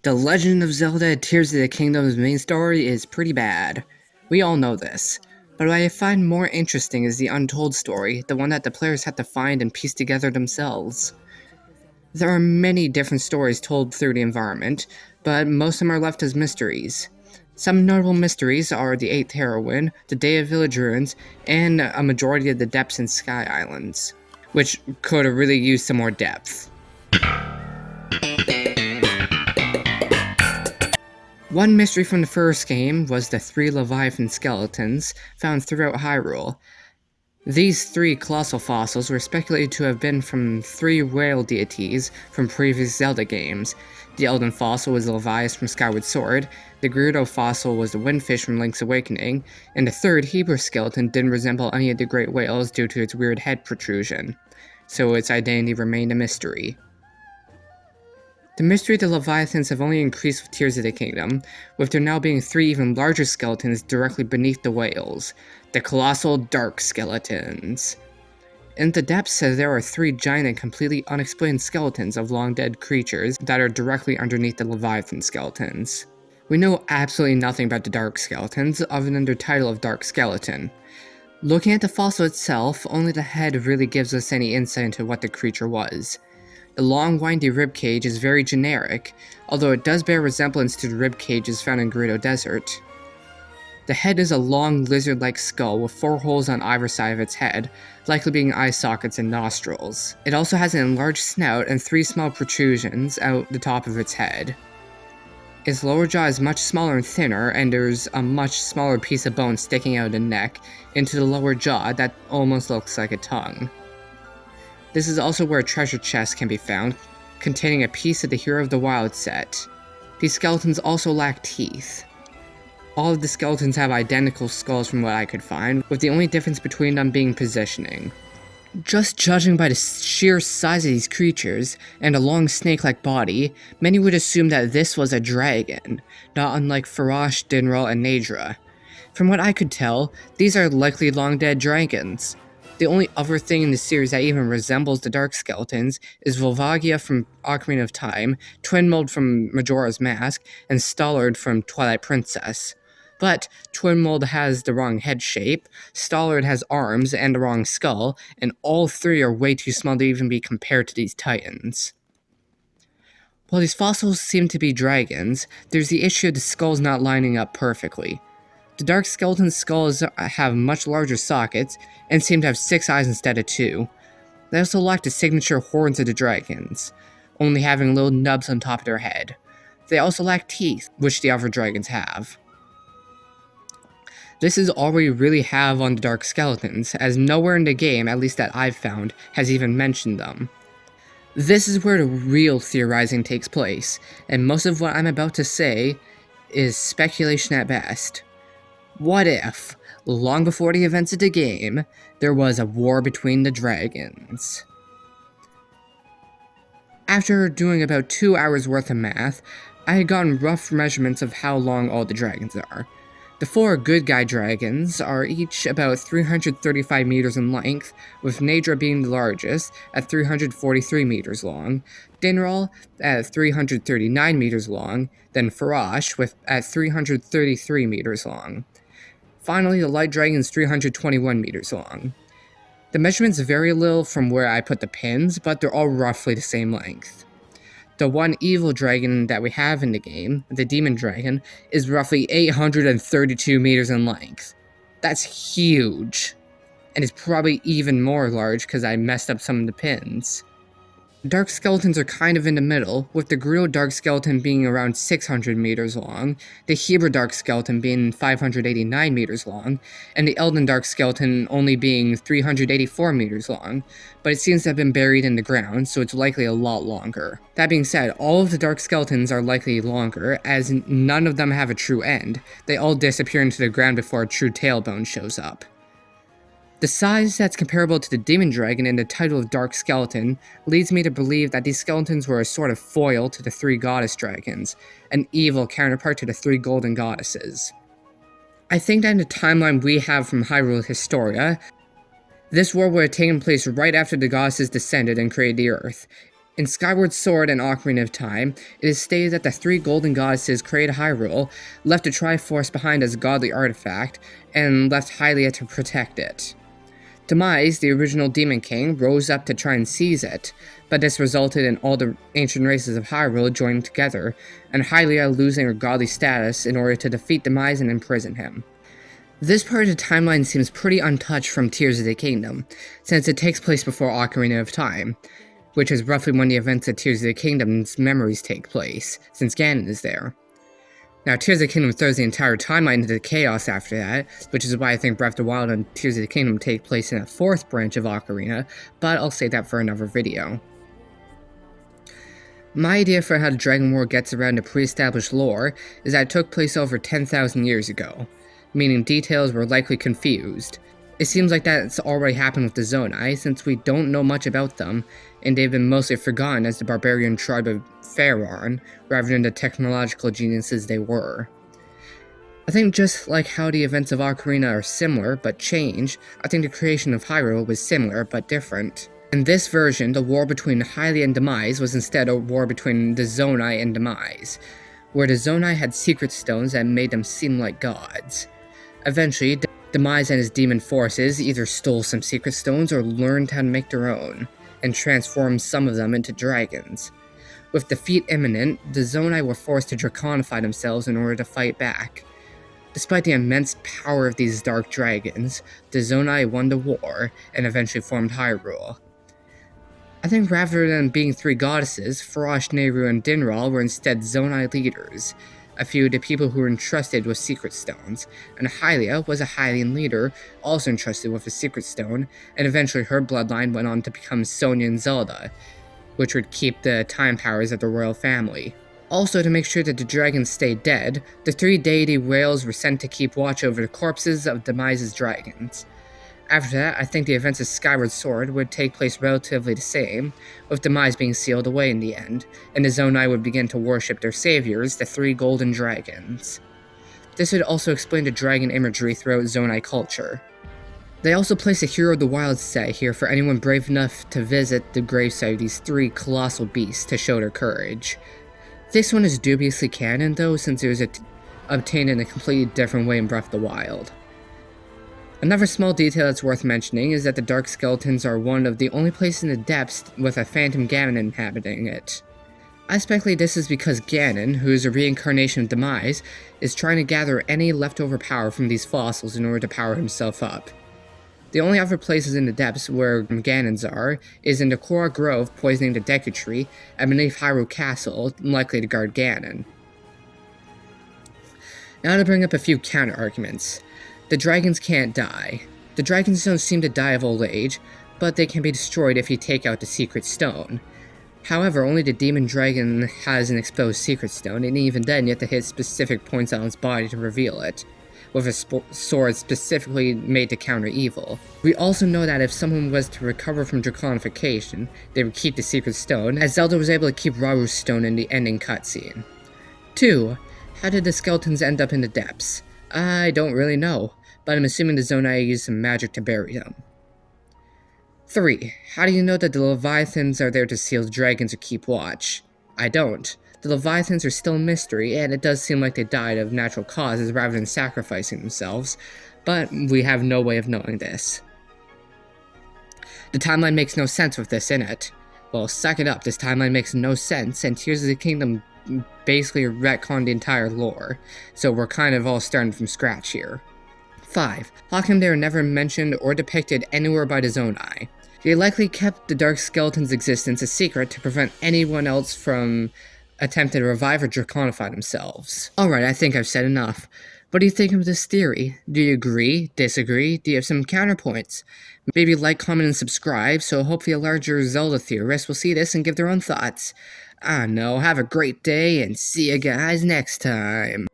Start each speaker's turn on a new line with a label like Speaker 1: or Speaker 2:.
Speaker 1: The Legend of Zelda Tears of the Kingdom's main story is pretty bad. We all know this. But what I find more interesting is the untold story, the one that the players have to find and piece together themselves. There are many different stories told through the environment, but most of them are left as mysteries. Some notable mysteries are the 8th Heroine, the Day of Village Ruins, and a majority of the Depths and Sky Islands, which could have really used some more depth. One mystery from the first game was the 3 Leviathan skeletons found throughout Hyrule. These 3 colossal fossils were speculated to have been from 3 whale deities from previous Zelda games. The Elden fossil was the Leviathan from Skyward Sword, the Gerudo fossil was the Windfish from Link's Awakening, and the 3rd Hebrew skeleton didn't resemble any of the great whales due to its weird head protrusion, so its identity remained a mystery. The mystery of the Leviathans have only increased with Tears of the Kingdom, with there now being 3 even larger skeletons directly beneath the whales, the colossal dark skeletons. In the depths, there are 3 giant and completely unexplained skeletons of long-dead creatures that are directly underneath the Leviathan skeletons. We know absolutely nothing about the dark skeletons other than their title of Dark Skeleton. Looking at the fossil itself, only the head really gives us any insight into what the creature was. The long, windy ribcage is very generic, although it does bear resemblance to the ribcages found in Gerudo Desert. The head is a long, lizard-like skull with 4 holes on either side of its head, likely being eye sockets and nostrils. It also has an enlarged snout and 3 small protrusions out the top of its head. Its lower jaw is much smaller and thinner, and there's a much smaller piece of bone sticking out of the neck into the lower jaw that almost looks like a tongue. This is also where a treasure chest can be found, containing a piece of the Hero of the Wild set. These skeletons also lack teeth. All of the skeletons have identical skulls from what I could find, with the only difference between them being positioning. Just judging by the sheer size of these creatures, and a long snake-like body, many would assume that this was a dragon, not unlike Farash, Dinral, and Nadra. From what I could tell, these are likely long-dead dragons. The only other thing in the series that even resembles the Dark Skeletons is Volvagia from Ocarina of Time, Twinmold from Majora's Mask, and Stallard from Twilight Princess. But Twinmold has the wrong head shape, Stallard has arms and the wrong skull, and all 3 are way too small to even be compared to these titans. While these fossils seem to be dragons, there's the issue of the skulls not lining up perfectly. The Dark Skeleton skulls have much larger sockets, and seem to have 6 eyes instead of 2. They also lack the signature horns of the dragons, only having little nubs on top of their head. They also lack teeth, which the other dragons have. This is all we really have on the Dark Skeletons, as nowhere in the game, at least that I've found, has even mentioned them. This is where the real theorizing takes place, and most of what I'm about to say is speculation at best. What if, long before the events of the game, there was a war between the dragons? After doing about 2 hours worth of math, I had gotten rough measurements of how long all the dragons are. The 4 good guy dragons are each about 335 meters in length, with Nadra being the largest at 343 meters long, Dinral at 339 meters long, then Farash at 333 meters long. Finally, the Light Dragon is 321 meters long. The measurements vary a little from where I put the pins, but they're all roughly the same length. The one evil dragon that we have in the game, the Demon Dragon, is roughly 832 meters in length. That's huge. And it's probably even more large because I messed up some of the pins. Dark Skeletons are kind of in the middle, with the Gerudo Dark Skeleton being around 600 meters long, the Hebrew Dark Skeleton being 589 meters long, and the Elden Dark Skeleton only being 384 meters long, but it seems to have been buried in the ground, so it's likely a lot longer. That being said, all of the Dark Skeletons are likely longer, as none of them have a true end. They all disappear into the ground before a true tailbone shows up. The size that's comparable to the Demon Dragon and the title of Dark Skeleton leads me to believe that these skeletons were a sort of foil to the 3 goddess dragons, an evil counterpart to the 3 golden goddesses. I think that in the timeline we have from Hyrule Historia, this war would have taken place right after the goddesses descended and created the Earth. In Skyward Sword and Ocarina of Time, it is stated that the three golden goddesses created Hyrule, left a Triforce behind as a godly artifact, and left Hylia to protect it. Demise, the original Demon King, rose up to try and seize it, but this resulted in all the ancient races of Hyrule joining together, and Hylia losing her godly status in order to defeat Demise and imprison him. This part of the timeline seems pretty untouched from Tears of the Kingdom, since it takes place before Ocarina of Time, which is roughly when the events of Tears of the Kingdom's memories take place, since Ganon is there. Now, Tears of the Kingdom throws the entire timeline into chaos after that, which is why I think Breath of the Wild and Tears of the Kingdom take place in a fourth branch of Ocarina, but I'll save that for another video. My idea for how the Dragon War gets around the pre-established lore is that it took place over 10,000 years ago, meaning details were likely confused. It seems like that's already happened with the Zonai, since we don't know much about them, and they've been mostly forgotten as the barbarian tribe of Faerun, rather than the technological geniuses they were. I think just like how the events of Ocarina are similar but change, I think the creation of Hyrule was similar but different. In this version, the war between Hylia and Demise was instead a war between the Zonai and Demise, where the Zonai had secret stones that made them seem like gods. Eventually, Demise and his demon forces either stole some secret stones or learned how to make their own, and transformed some of them into dragons. With defeat imminent, the Zonai were forced to draconify themselves in order to fight back. Despite the immense power of these dark dragons, the Zonai won the war, and eventually formed Hyrule. I think rather than being three goddesses, Frosh, Nehru, and Dinral were instead Zonai leaders, a few of the people who were entrusted with secret stones, and Hylia was a Hylian leader, also entrusted with a secret stone, and eventually her bloodline went on to become Sonia and Zelda, which would keep the time powers of the royal family. Also, to make sure that the dragons stayed dead, the three deity whales were sent to keep watch over the corpses of Demise's dragons. After that, I think the events of Skyward Sword would take place relatively the same, with Demise being sealed away in the end, and the Zonai would begin to worship their saviors, the three golden dragons. This would also explain the dragon imagery throughout Zonai culture. They also place a Hero of the Wild set here for anyone brave enough to visit the gravesite of these three colossal beasts to show their courage. This one is dubiously canon though, since it was obtained in a completely different way in Breath of the Wild. Another small detail that's worth mentioning is that the Dark Skeletons are one of the only places in the depths with a Phantom Ganon inhabiting it. I speculate this is because Ganon, who is a reincarnation of Demise, is trying to gather any leftover power from these fossils in order to power himself up. The only other places in the depths where Ganons are is in the Korra Grove poisoning the Deku Tree and beneath Hyrule Castle, likely to guard Ganon. Now to bring up a few counter-arguments. The dragons can't die. The dragons don't seem to die of old age, but they can be destroyed if you take out the secret stone. However, only the demon dragon has an exposed secret stone, and even then you have to hit specific points on its body to reveal it, with a sword specifically made to counter evil. We also know that if someone was to recover from draconification, they would keep the secret stone, as Zelda was able to keep Raru's stone in the ending cutscene. 2. How did the skeletons end up in the depths? I don't really know, but I'm assuming the Zonai used some magic to bury them. 3. How do you know that the Leviathans are there to seal the dragons or keep watch? I don't. The Leviathans are still a mystery, and it does seem like they died of natural causes rather than sacrificing themselves, but we have no way of knowing this. The timeline makes no sense with this in it. Well, suck it up, this timeline makes no sense, and Tears of the Kingdom basically retconned the entire lore, so we're kind of all starting from scratch here. 5. How come they were never mentioned or depicted anywhere by the Zonai? They likely kept the Dark Skeleton's existence a secret to prevent anyone else from attempting to revive or draconify themselves. Alright, I think I've said enough. What do you think of this theory? Do you agree? Disagree? Do you have some counterpoints? Maybe like, comment, and subscribe, so hopefully a larger Zelda theorist will see this and give their own thoughts. I don't know, have a great day, and see you guys next time.